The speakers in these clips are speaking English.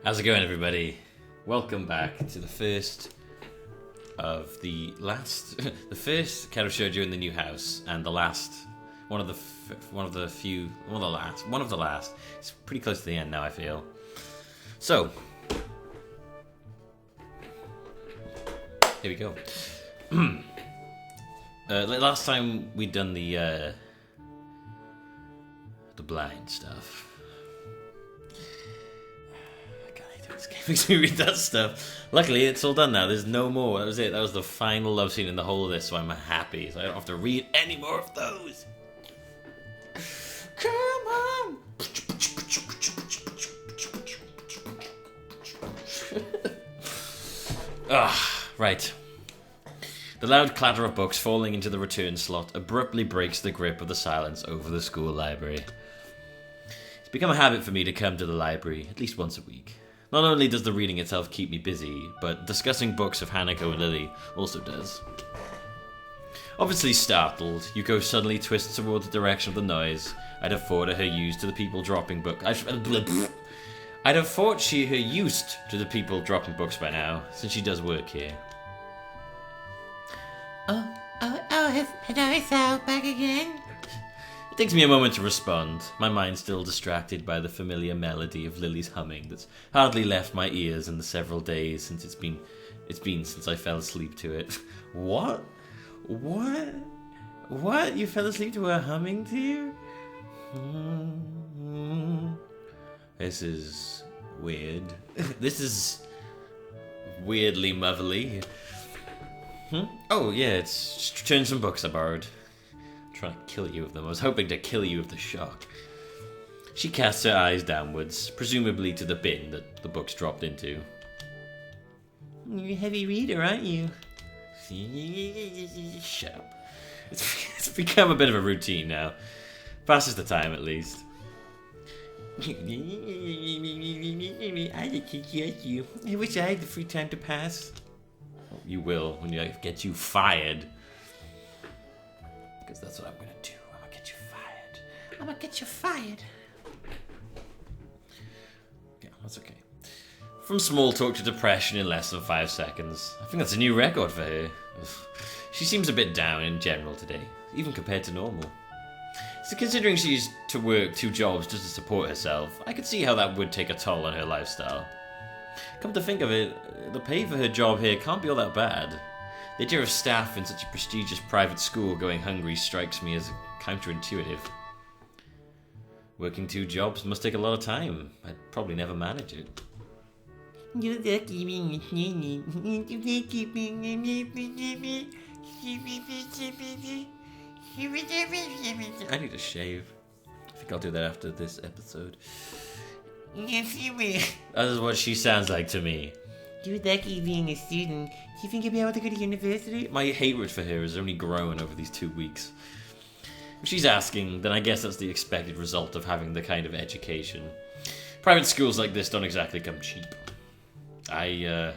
How's it going, everybody? Welcome back to the first of the last, the first Katawa Shoujo in the new house, and the last, one of the last. It's pretty close to the end now, I feel. So, here we go. Last time we'd done the blind stuff. This game makes me read that stuff. Luckily, it's all done now. There's no more. That was it. That was the final love scene in the whole of this, so I'm happy. So I don't have to read any more of those. Come on! Right. The loud clatter of books falling into the return slot abruptly breaks the grip of the silence over the school library. It's become a habit for me to come to the library at least once a week. Not only does the reading itself keep me busy, but discussing books of Hanako and Lily also does. Obviously startled, Yuko suddenly twists towards the direction of the noise I'd have thought her used to the people dropping books. I'd have thought she her used to the people dropping books by now, since she does work here. Hello, Hisao, back again? It takes me a moment to respond, my mind still distracted by the familiar melody of Lily's humming that's hardly left my ears in the several days since it's been since I fell asleep to it. What? You fell asleep to her humming to you? This is weird. This is weirdly motherly. Oh yeah, it's just return some books I borrowed. Trying to kill you with them. I was hoping to kill you with the shock. She casts her eyes downwards, presumably to the bin that the books dropped into. You're a heavy reader, aren't you? Shut up. It's become a bit of a routine now. Passes the time, at least. I can get you. I wish I had the free time to pass. You will when you get you fired. Because that's what I'm gonna do. I'm gonna get you fired. Yeah, that's okay. From small talk to depression in less than 5 seconds. I think that's a new record for her. She seems a bit down in general today, even compared to normal. So considering she's to work 2 jobs just to support herself, I could see how that would take a toll on her lifestyle. Come to think of it, the pay for her job here can't be all that bad. The idea of staff in such a prestigious private school going hungry strikes me as counterintuitive. Working 2 jobs must take a lot of time. I'd probably never manage it. I need to shave. I think I'll do that after this episode. Yes, you will. That is what she sounds like to me. You're lucky being a student. Do you think you'll be able to go to university? My hatred for her has only grown over these 2 weeks. If she's asking, then I guess that's the expected result of having the kind of education. Private schools like this don't exactly come cheap. I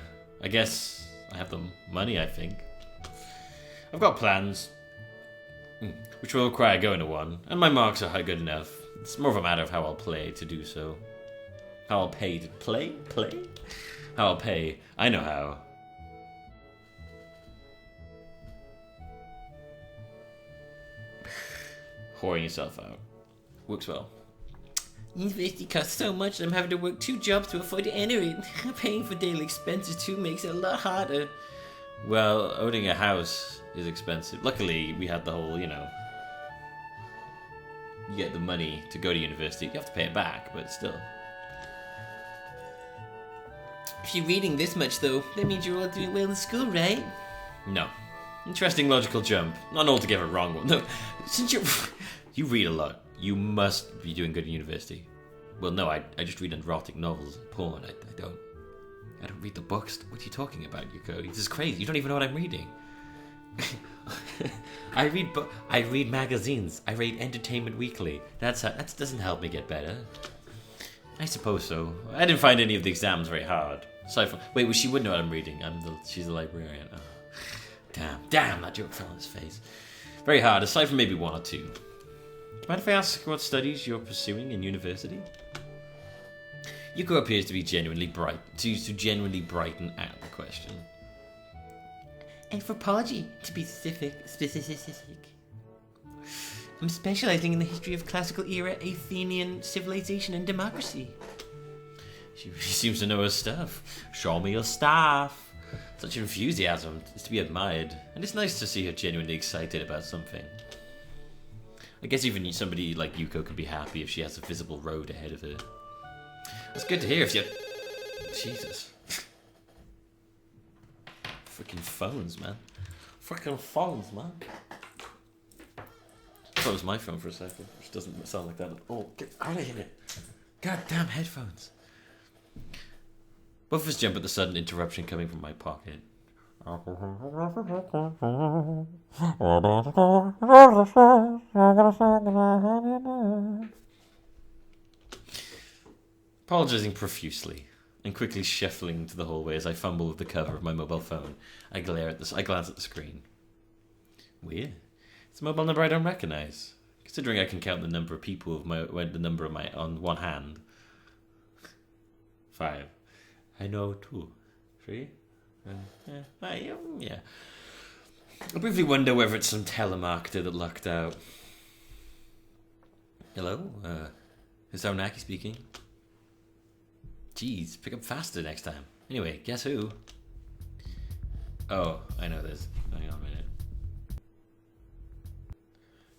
guess I have the money, I think. I've got plans, which will require going to one, and my marks are good enough. It's more of a matter of how I'll play to do so. How I'll pay to play? How I'll pay. I know how. Whoring yourself out. Works well. University costs so much that I'm having to work 2 jobs to afford to enter it. Paying for daily expenses too makes it a lot harder. Well, owning a house is expensive. Luckily, we had the whole, you get the money to go to university. You have to pay it back, but still. If you're reading this much, though, that means you're all doing well in school, right? No. Interesting logical jump. Not an altogether wrong one. No, since you read a lot, you must be doing good in university. Well, no, I just read erotic novels and porn. I don't read the books. What are you talking about, Yuko? This is crazy. You don't even know what I'm reading. I read magazines. I read Entertainment Weekly. That doesn't help me get better. I suppose so. I didn't find any of the exams very hard. Aside from, wait, well, she would know what I'm reading. She's a librarian. Oh. Damn, that joke fell on his face. Very hard, aside from maybe 1 or 2. Do you mind if I ask what studies you're pursuing in university? Yuko appears to be genuinely genuinely brighten out the question. Anthropology, to be specific. I'm specializing in the history of classical era Athenian civilization and democracy. She seems to know her stuff. Show me your stuff. Such enthusiasm is to be admired, and it's nice to see her genuinely excited about something. I guess even somebody like Yuko could be happy if she has a visible road ahead of her. It's good to hear if you... Jesus. Freaking phones, man. Freaking phones, man. I thought it was my phone for a second, which doesn't sound like that at all. Get out of here. Goddamn headphones. Both of us jump at the sudden interruption coming from my pocket. Apologizing profusely and quickly shuffling to the hallway as I fumble with the cover of my mobile phone. I glance at the screen. Weird. It's a mobile number I don't recognize, considering I can count the number of people on one hand. 5. I know 2, 3. Yeah. I briefly wonder whether it's some telemarketer that lucked out. Hello, Hisao Nakai speaking. Jeez, pick up faster next time. Anyway, guess who? Oh, I know this. Hang on a minute.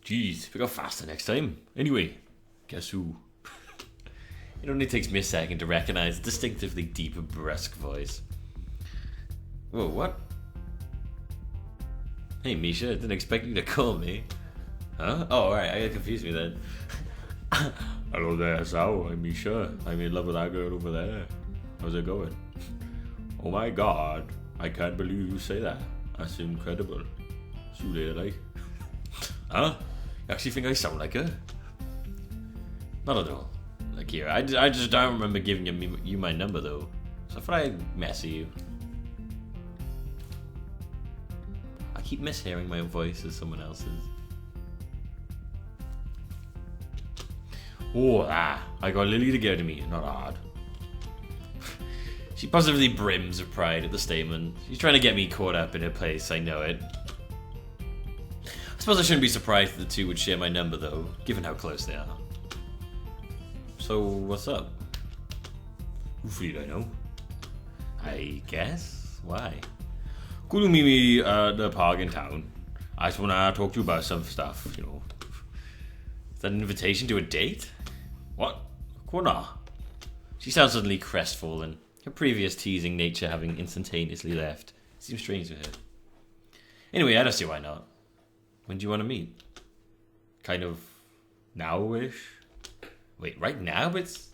Jeez, pick up faster next time. Anyway, guess who? It only takes me a second to recognize a distinctively deep and brusque voice. Whoa, what? Hey, Misha, I didn't expect you to call me. Huh? Oh, alright, I got confused me then. Hello there, Hisao. I'm Misha. I'm in love with that girl over there. How's it going? Oh my god, I can't believe you say that. That's incredible. See you later, like. Huh? You actually think I sound like her? Not at all. Akira, I just don't remember giving you my number though. So I thought I'd mess you. I keep mishearing my voice as someone else's. Oh, I got Lily to get to me, not hard. She positively brims of pride at the statement. She's trying to get me caught up in her place, I know it. I suppose I shouldn't be surprised that the two would share my number though, given how close they are. So, what's up? Hopefully I know. I guess? Why? Could you meet me at the park in town? I just want to talk to you about some stuff, you know. Is that an invitation to a date? What? Kona? She sounds suddenly crestfallen, her previous teasing nature having instantaneously left. It seems strange to her. Anyway, I don't see why not. When do you want to meet? Kind of now-ish? Wait, right now? It's...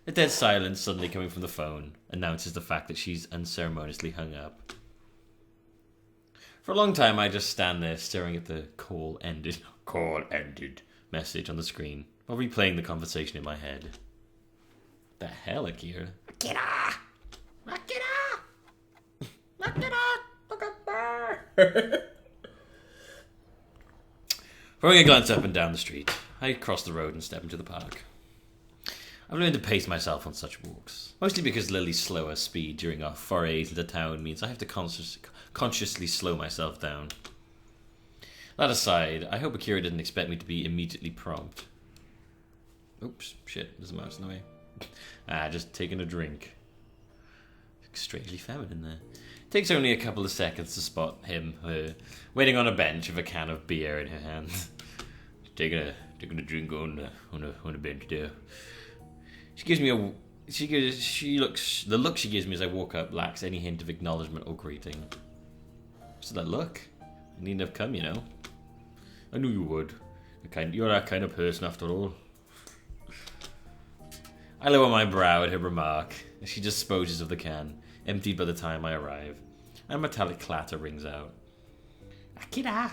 A dead silence suddenly coming from the phone announces the fact that she's unceremoniously hung up. For a long time, I just stand there staring at the call ended message on the screen while replaying the conversation in my head. The hell, Akira? Akira! Look up there! Throwing a glance up and down the street, I cross the road and step into the park. I've learned to pace myself on such walks, mostly because Lily's slower speed during our forays into town means I have to consciously slow myself down. That aside, I hope Akira didn't expect me to be immediately prompt. Oops, shit, there's a mouse in the way. Just taking a drink. Strangely feminine there. It takes only a couple of seconds to spot her, waiting on a bench with a can of beer in her hand. taking a drink on a bench there. The look she gives me as I walk up lacks any hint of acknowledgement or greeting. What's that look? I needn't have come, you know. I knew you would. You're that kind of person after all. I lower my brow at her remark as she disposes of the can, emptied by the time I arrive. A metallic clatter rings out. Akira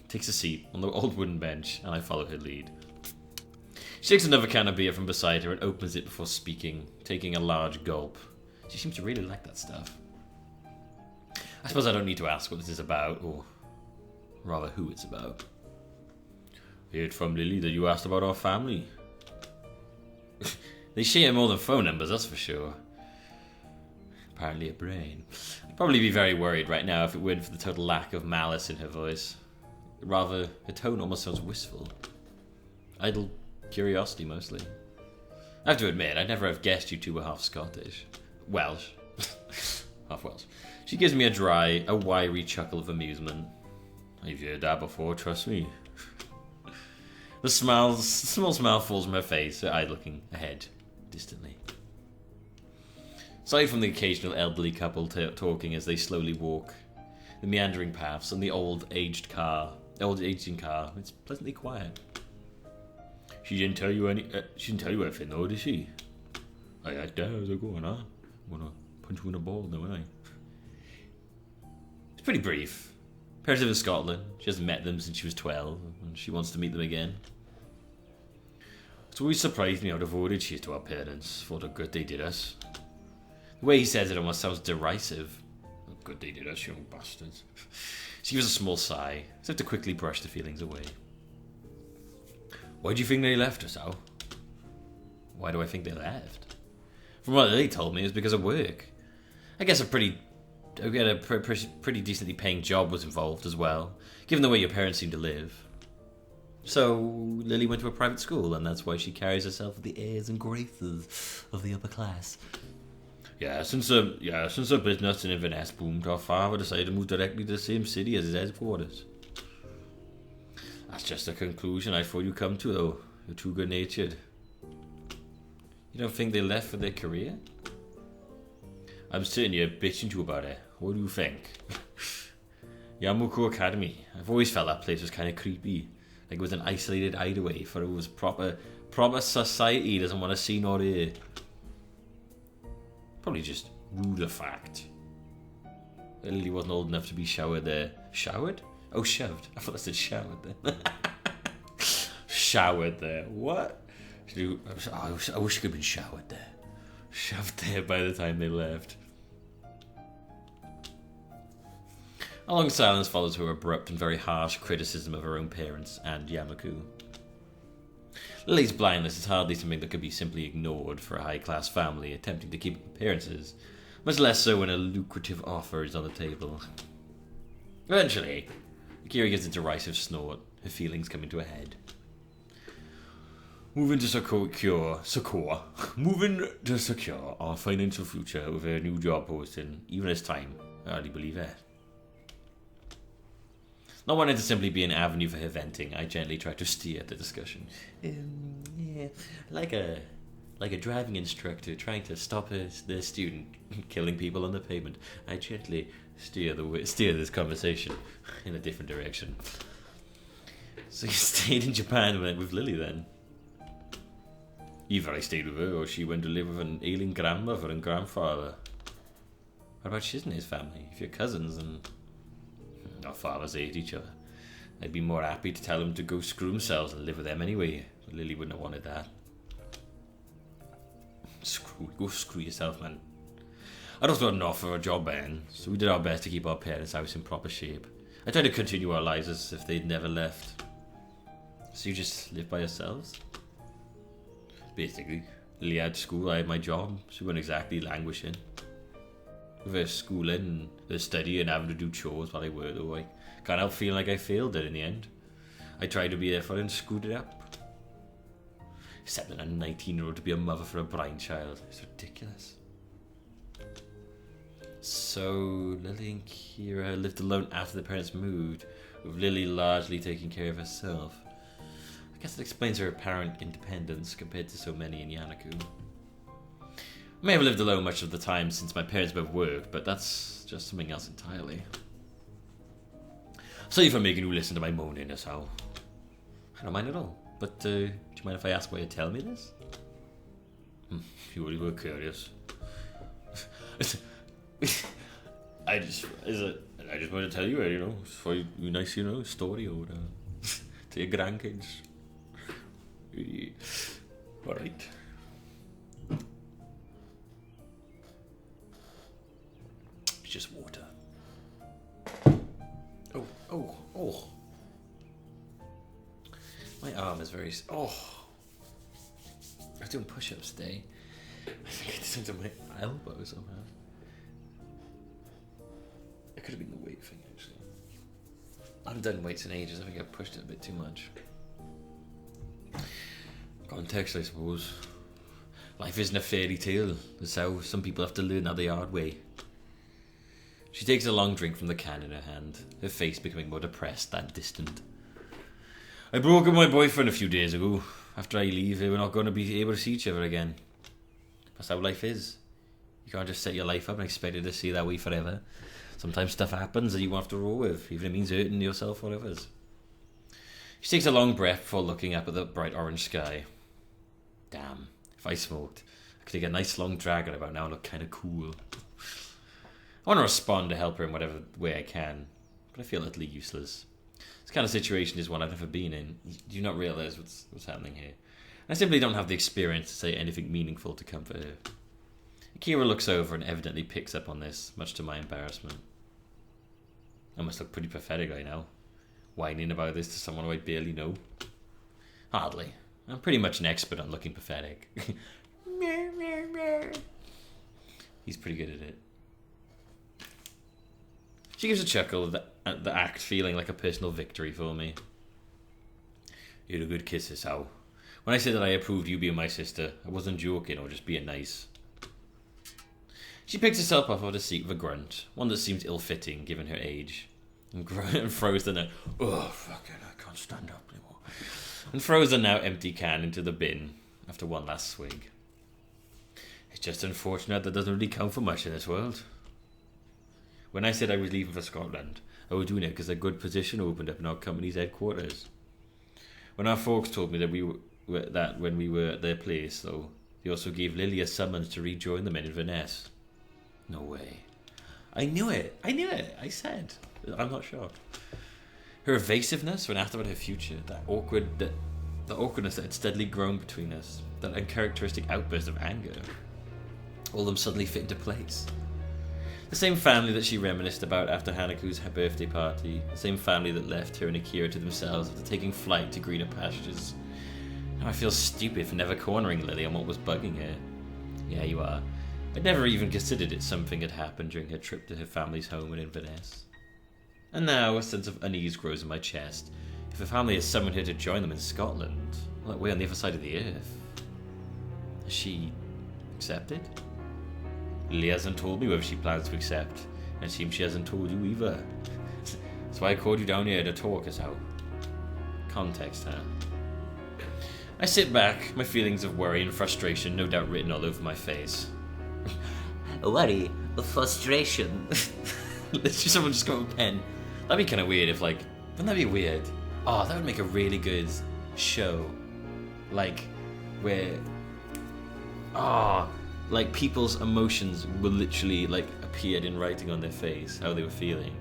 takes a seat on the old wooden bench, and I follow her lead. She takes another can of beer from beside her and opens it before speaking, taking a large gulp. She seems to really like that stuff. I suppose I don't need to ask what this is about, or rather who it's about. I heard from Lily that you asked about our family. They share more than phone numbers, that's for sure. Apparently a brain. I'd probably be very worried right now if it weren't for the total lack of malice in her voice. Rather, her tone almost sounds wistful. Idle curiosity, mostly. I have to admit, I'd never have guessed you two were half Scottish. Welsh. Half Welsh. She gives me a wiry chuckle of amusement. I've heard that before, trust me. The small smile falls from her face, her eye looking ahead, distantly. Aside from the occasional elderly couple talking as they slowly walk the meandering paths and the old aging car, it's pleasantly quiet. She didn't tell you anything, though, did she? I asked her, how's it going, huh? I'm gonna punch you in the ball, don't I? It's pretty brief. Parents live in Scotland. She hasn't met them since she was 12, and she wants to meet them again. It's always surprised me how devoted she is to our parents, for the good they did us. The way he says it almost sounds derisive. Oh, good they did us, young bastards. She gives a small sigh, as if to quickly brush the feelings away. Why do you think they left us, Al? Why do I think they left? From what they told me, it was because of work. I guess a pretty decently paying job was involved as well, given the way your parents seem to live. So Lily went to a private school, and that's why she carries herself with the airs and graces of the upper class. Yeah, since the business in Inverness boomed, our father decided to move directly to the same city as his headquarters. That's just a conclusion I thought you'd come to, though. You're too good-natured. You don't think they left for their career? I'm sitting here bitching to you about it. What do you think? Yamaku Academy. I've always felt that place was kind of creepy. Like it was an isolated hideaway for it was proper society doesn't want to see nor hear. Probably just rude fact. Lily wasn't old enough to be showered there. Showered? Oh, shoved. I thought I said showered then. Showered there. What? I wish I could have been showered there. Shoved there by the time they left. A long silence follows her abrupt and very harsh criticism of her own parents and Yamaku. Lily's blindness is hardly something that could be simply ignored for a high-class family attempting to keep up appearances, much less so when a lucrative offer is on the table. Eventually, Akira gives a derisive snort, her feelings coming to a head. Moving to secure our financial future with a new job posting, even this time, I hardly believe it. Not wanting to simply be an avenue for her venting, I gently try to steer the discussion. Yeah, like a driving instructor trying to stop the student killing people on the pavement. I gently steer this conversation in a different direction. So you stayed in Japan with Lily then? Either I stayed with her or she went to live with an ailing grandmother and grandfather. What about Shiz and his family? If you're cousins and our fathers hate each other, I'd be more happy to tell them to go screw themselves and live with them anyway. But Lily wouldn't have wanted that. Go screw yourself, man. I'd also got an offer for a job then, so we did our best to keep our parents' house in proper shape. I tried to continue our lives as if they'd never left. So you just live by yourselves? Basically. Lily had school, I had my job. She wasn't exactly languishing. With her schooling and her study and having to do chores while I worked, though, I can't help feeling like I failed it in the end. I tried to be there for her and screwed it up. Accepting a 19-year-old to be a mother for a blind child. It's ridiculous. So, Lily and Kira lived alone after the parents moved, with Lily largely taking care of herself. I guess it explains her apparent independence compared to so many in Yamaku. I may have lived alone much of the time since my parents both worked, but that's just something else entirely. Sorry for making you listen to my moaning, Hisao. I don't mind at all, but do you mind if I ask why you tell me this? You really were curious. I just want to tell you, for you nice, story or to your grandkids. Alright. It's just water. Oh. My arm is very... Oh. doing push-ups today. I think I did something to my elbow somehow. It could have been the weight thing, actually. I haven't done weights in ages. I think I pushed it a bit too much. Context, I suppose. Life isn't a fairy tale. That's how some people have to learn how the hard way. She takes a long drink from the can in her hand, her face becoming more depressed than distant. I broke up with my boyfriend a few days ago. After I leave, we're not going to be able to see each other again. That's how life is. You can't just set your life up and expect it to stay that way forever. Sometimes stuff happens that you have to roll with, even if it means hurting yourself or others. She takes a long breath before looking up at the bright orange sky. Damn, if I smoked, I could take a nice long drag at about now and look kind of cool. I want to respond to help her in whatever way I can, but I feel utterly useless. This kind of situation is one I've never been in. You do not realise what's happening here. I simply don't have the experience to say anything meaningful to comfort her. Akira looks over and evidently picks up on this, much to my embarrassment. I must look pretty pathetic right now, whining about this to someone who I barely know. Hardly. I'm pretty much an expert on looking pathetic. He's pretty good at it. She gives a chuckle at the act feeling like a personal victory for me. You're a good kiss, Hisao. When I said that I approved you being my sister, I wasn't joking or just being nice. She picks herself up out of the seat with a grunt, one that seems ill-fitting given her age, and throws the now, fucking, I can't stand up anymore, and throws the now empty can into the bin after one last swig. It's just unfortunate that doesn't really count for much in this world. When I said I was leaving for Scotland, I was doing it because a good position opened up in our company's headquarters. When our folks told me that when we were at their place, though, they also gave Lily a summons to rejoin the men in Venice. No way. I knew it. I said. I'm not shocked. Her evasiveness when asked about her future, the awkwardness that had steadily grown between us, that uncharacteristic outburst of anger, all of them suddenly fit into place. The same family that she reminisced about after Hanako's birthday party, the same family that left her and Akira to themselves after taking flight to greener pastures. Now I feel stupid for never cornering Lily on what was bugging her. Yeah, you are. I'd never even considered it something had happened during her trip to her family's home in Inverness. And now a sense of unease grows in my chest. If her family has summoned her to join them in Scotland, all that way on the other side of the earth, has she accepted? Lily hasn't told me whether she plans to accept, and it seems she hasn't told you either. That's why I called you down here to talk us out. Context, huh? I sit back, my feelings of worry and frustration no doubt written all over my face. Worry, frustration. Let's just someone just got a pen. That'd be kind of weird if wouldn't that be weird? Oh, that would make a really good show. Where, people's emotions were literally appeared in writing on their face, how they were feeling.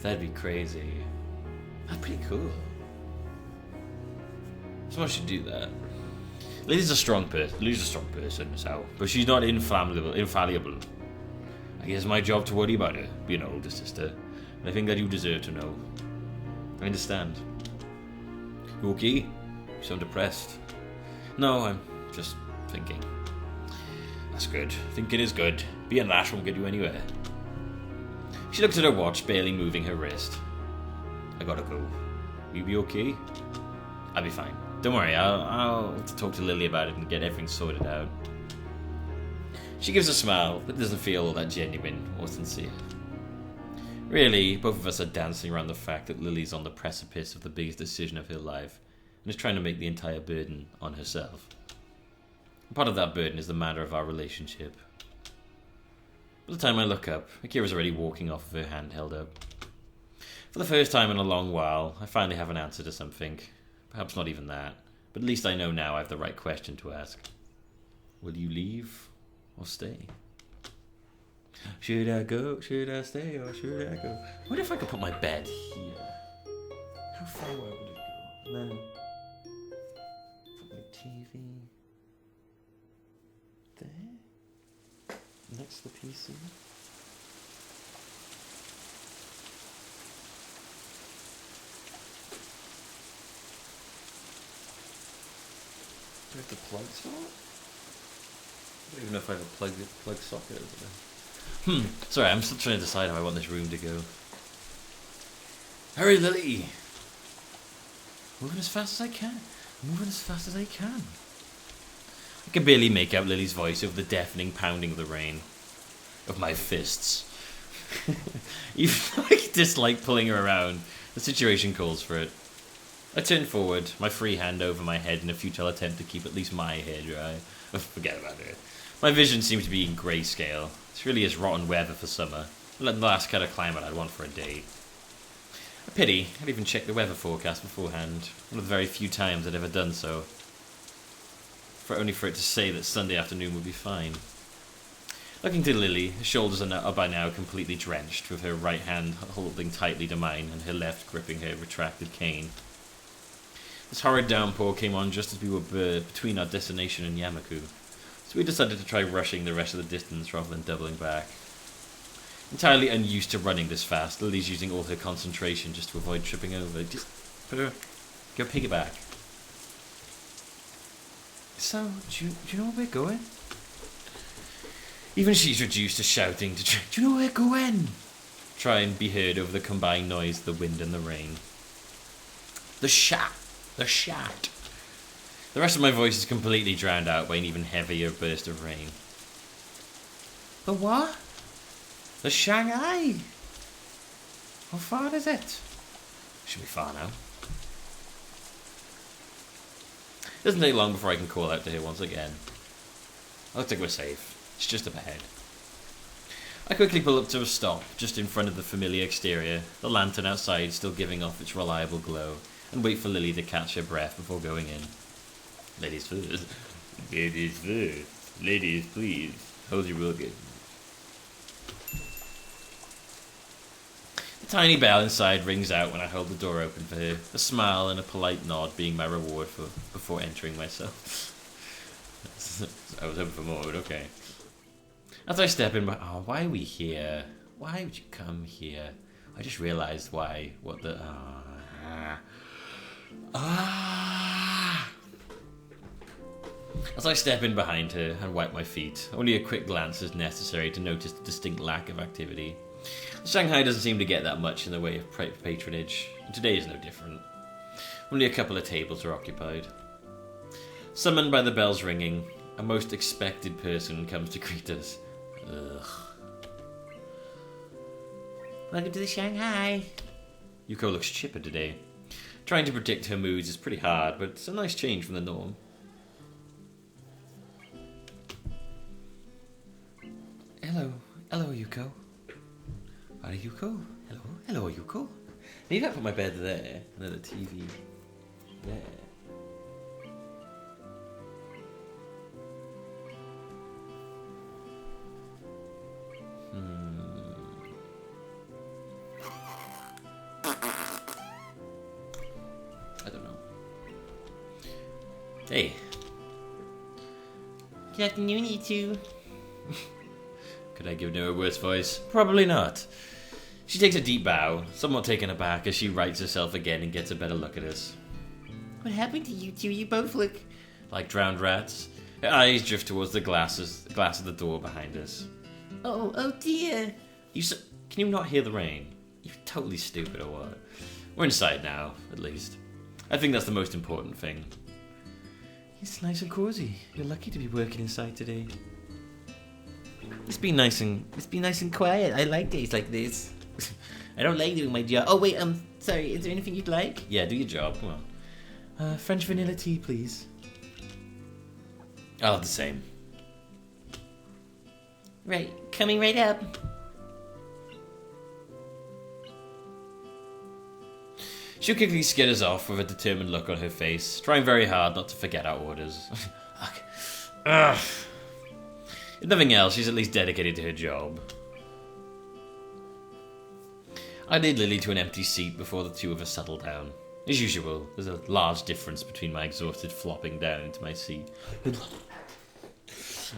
That'd be crazy. That'd be pretty cool. Someone should do that. Lily's a strong person, but she's not infallible. I guess it's my job to worry about her, being an older sister, and I think that you deserve to know. I understand. You okay? You sound depressed. No, I'm just thinking. That's good. Thinking is good. Being rash won't get you anywhere. She looked at her watch, barely moving her wrist. I gotta go. Will you be okay? I'll be fine. Don't worry, I'll talk to Lily about it and get everything sorted out. She gives a smile, but doesn't feel all that genuine or sincere. Really, both of us are dancing around the fact that Lily's on the precipice of the biggest decision of her life and is trying to make the entire burden on herself. Part of that burden is the matter of our relationship. By the time I look up, Akira's already walking off with her hand held up. For the first time in a long while, I finally have an answer to something. Perhaps not even that, but at least I know now I have the right question to ask. Will you leave or stay? Should I go? Should I stay or should I go? What if I could put my bed here? How far away would it go? And then put my TV there, next to the PC. Do I have the plugs for it? I don't even know if I have a plug socket over there. Sorry, I'm still trying to decide how I want this room to go. Hurry, Lily! Moving as fast as I can. Moving as fast as I can. I can barely make out Lily's voice over the deafening pounding of the rain. Of my fists. Even though I dislike pulling her around, the situation calls for it. I turn forward, my free hand over my head in a futile attempt to keep at least my hair dry. Forget about it. My vision seems to be in grayscale. This really is rotten weather for summer. The last kind of climate I'd want for a date. A pity, I'd even checked the weather forecast beforehand. One of the very few times I'd ever done so. Only for it to say that Sunday afternoon would be fine. Looking to Lily, her shoulders are by now completely drenched, with her right hand holding tightly to mine and her left gripping her retracted cane. This horrid downpour came on just as we were between our destination and Yamaku, so we decided to try rushing the rest of the distance rather than doubling back. Entirely unused to running this fast, Lily's using all her concentration just to avoid tripping over. Just put her... Go piggyback. So, do you know where we're going? Even she's reduced to shouting to do you know where we're going? Try and be heard over the combined noise of the wind and the rain. The shat. The shat. The rest of my voice is completely drowned out by an even heavier burst of rain. The what? The Shanghai. How far is it? Should be far now. Doesn't take long before I can call out to her once again. I think we're safe. It's just up ahead. I quickly pull up to a stop, just in front of the familiar exterior, the lantern outside still giving off its reliable glow, and wait for Lily to catch her breath before going in. Ladies first. Ladies first. Ladies, please. Hold your rugged. The tiny bell inside rings out when I hold the door open for her, a smile and a polite nod being my reward before entering myself. I was hoping for more, but okay. As I step in, why are we here? Why would you come here? I just realised why. What the... As I step in behind her and wipe my feet, only a quick glance is necessary to notice the distinct lack of activity. Shanghai doesn't seem to get that much in the way of patronage, and today is no different. Only a couple of tables are occupied. Summoned by the bells ringing, a most expected person comes to greet us. Ugh. Welcome to the Shanghai. Yuko looks chipper today. Trying to predict her moods is pretty hard, but it's a nice change from the norm. Hello, Yuko. Are Yuko? Hello, Yuko. Maybe I put my bed there, and then the TV there. I don't know. Hey. Good afternoon, you two. Could I give no a worse voice? Probably not. She takes a deep bow, somewhat taken aback as she rights herself again and gets a better look at us. What happened to you two? You both look... like drowned rats. Her eyes drift towards the glass of the door behind us. Oh dear. Can you not hear the rain? You're totally stupid or what? We're inside now, at least. I think that's the most important thing. It's nice and cozy. You're lucky to be working inside today. It's been nice and quiet. I like days like this. I don't like doing my job. Oh wait, sorry, is there anything you'd like? Yeah, do your job, come on. French vanilla tea, please. I'll have the same. Right, coming right up. She'll quickly skitters off with a determined look on her face, trying very hard not to forget our orders. Ugh. If nothing else, she's at least dedicated to her job. I lead Lily to an empty seat before the two of us settle down. As usual, there's a large difference between my exhausted flopping down into my seat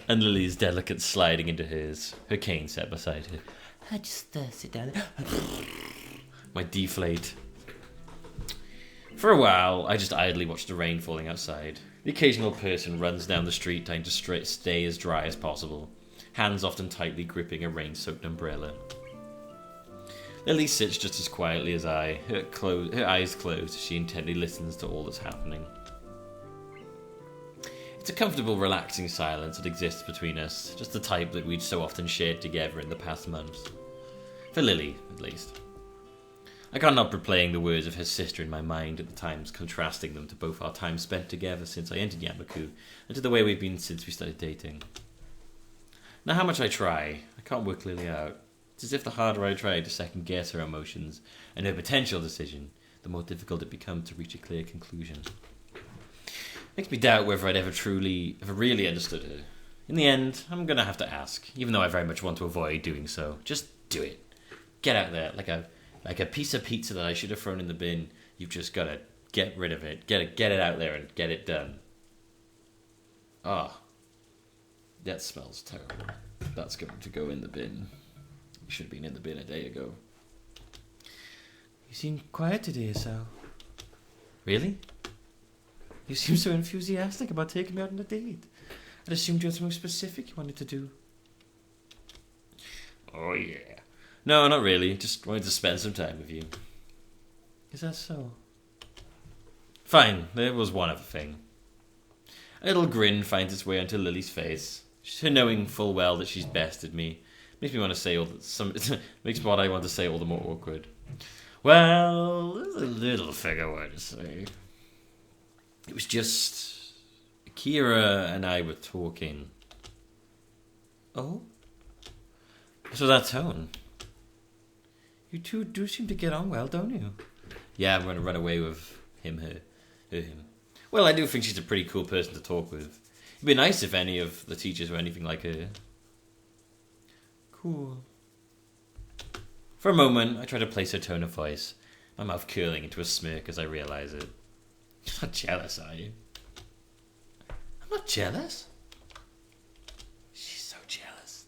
and Lily's delicate sliding into hers, her cane set beside her. I just sit down. My deflate. For a while, I just idly watched the rain falling outside. The occasional person runs down the street trying to stay as dry as possible, hands often tightly gripping a rain-soaked umbrella. Lily sits just as quietly as I, her eyes closed as she intently listens to all that's happening. It's a comfortable, relaxing silence that exists between us, just the type that we'd so often shared together in the past months. For Lily, at least. I can't help replaying the words of her sister in my mind at the times, contrasting them to both our time spent together since I entered Yamaku and to the way we've been since we started dating. Now, how much I try, I can't work Lily out. It's as if the harder I try to second guess her emotions and her potential decision, the more difficult it becomes to reach a clear conclusion. Makes me doubt whether I'd ever really understood her. In the end, I'm gonna have to ask, even though I very much want to avoid doing so. Just do it. Get out there, like a piece of pizza that I should have thrown in the bin. You've just gotta get rid of it. Get it out there and get it done. Ah, that smells terrible. That's going to go in the bin. It should have been in the bin a day ago. You seem quiet today, Hisao. Really? You seem so enthusiastic about taking me out on a date. I'd assumed you had something specific you wanted to do. Oh yeah. No, not really. Just wanted to spend some time with you. Is that so? Fine, there was one other thing. A little grin finds its way onto Lily's face. Her knowing full well that she's bested me makes me want to say makes what I want to say all the more awkward. Well, there's a little figure word to say. It was just Akira and I were talking. Oh? So that tone. You two do seem to get on well, don't you? Yeah, I'm going to run away with him. Well, I do think she's a pretty cool person to talk with. It'd be nice if any of the teachers were anything like her. Cool. For a moment, I try to place her tone of voice, my mouth curling into a smirk as I realise it. You're not jealous, are you? I'm not jealous. She's so jealous.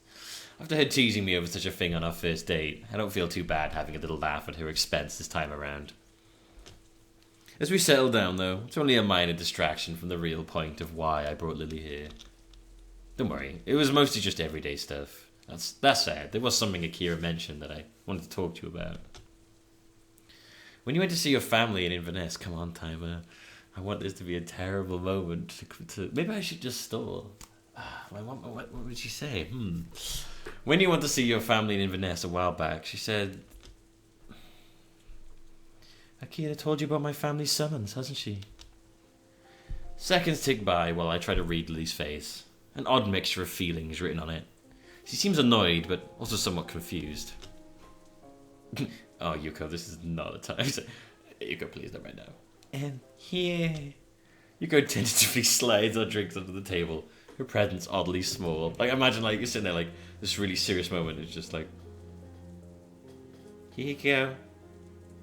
After her teasing me over such a thing on our first date, I don't feel too bad having a little laugh at her expense this time around. As we settle down, though, it's only a minor distraction from the real point of why I brought Lily here. Don't worry, it was mostly just everyday stuff. That's sad. There was something Akira mentioned that I wanted to talk to you about. When you went to see your family in Inverness, come on, Timer. I want this to be a terrible moment to maybe I should just stall. What would she say? When you went to see your family in Inverness a while back, she said... Akira told you about my family's summons, hasn't she? Seconds tick by while I try to read Lily's face. An odd mixture of feelings written on it. She seems annoyed, but also somewhat confused. Oh, Yuko, this is not the time. Yuko, please, not right now. Here. Yuko tentatively slides our drinks under the table. Her presence oddly small. Like, imagine, like, you're sitting there, like, this really serious moment. It's just like... Here you go.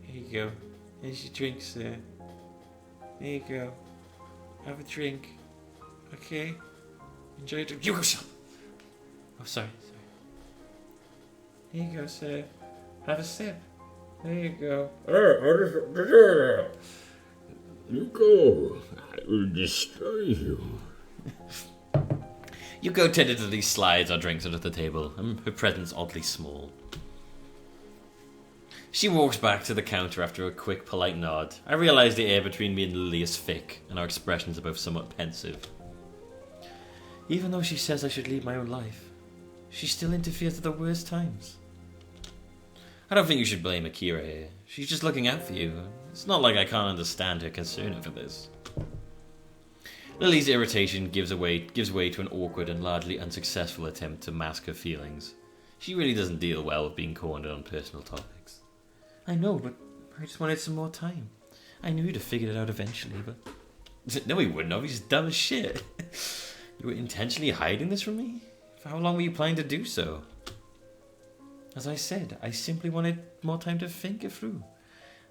Here you go. Here's your drink, sir. There you go. Have a drink. Okay? Enjoy it. Yuko, shut up! Oh, sorry. Here you go, sir. Have a sip. There you go. Yuko, I will destroy you. Yuko tentatively slides our drinks under the table, and her presence oddly small. She walks back to the counter after a quick, polite nod. I realise the air between me and Lily is thick, and our expressions are both somewhat pensive. Even though she says I should lead my own life, she still interferes at the worst times. I don't think you should blame Akira here. She's just looking out for you. It's not like I can't understand her concern over this. Lily's irritation gives way to an awkward and largely unsuccessful attempt to mask her feelings. She really doesn't deal well with being cornered on personal topics. I know, but I just wanted some more time. I knew you'd have figured it out eventually, but... No, he wouldn't have. He's dumb as shit. You were intentionally hiding this from me? For how long were you planning to do so? As I said, I simply wanted more time to think it through.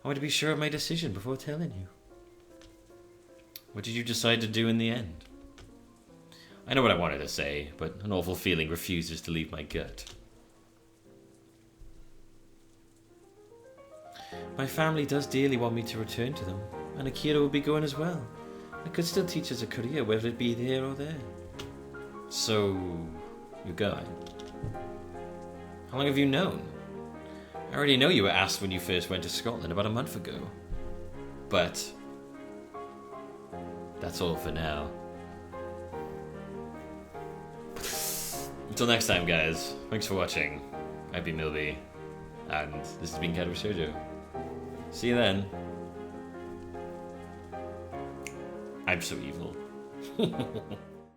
I wanted to be sure of my decision before telling you. What did you decide to do in the end? I know what I wanted to say, but an awful feeling refuses to leave my gut. My family does dearly want me to return to them, and Akira will be going as well. I could still teach us a career, whether it be here or there. So, you're going? How long have you known? I already know you were asked when you first went to Scotland about a month ago. But that's all for now. Until next time, guys. Thanks for watching. I've been Millbee, and this has been Katawa Shoujo. See you then. I'm so evil.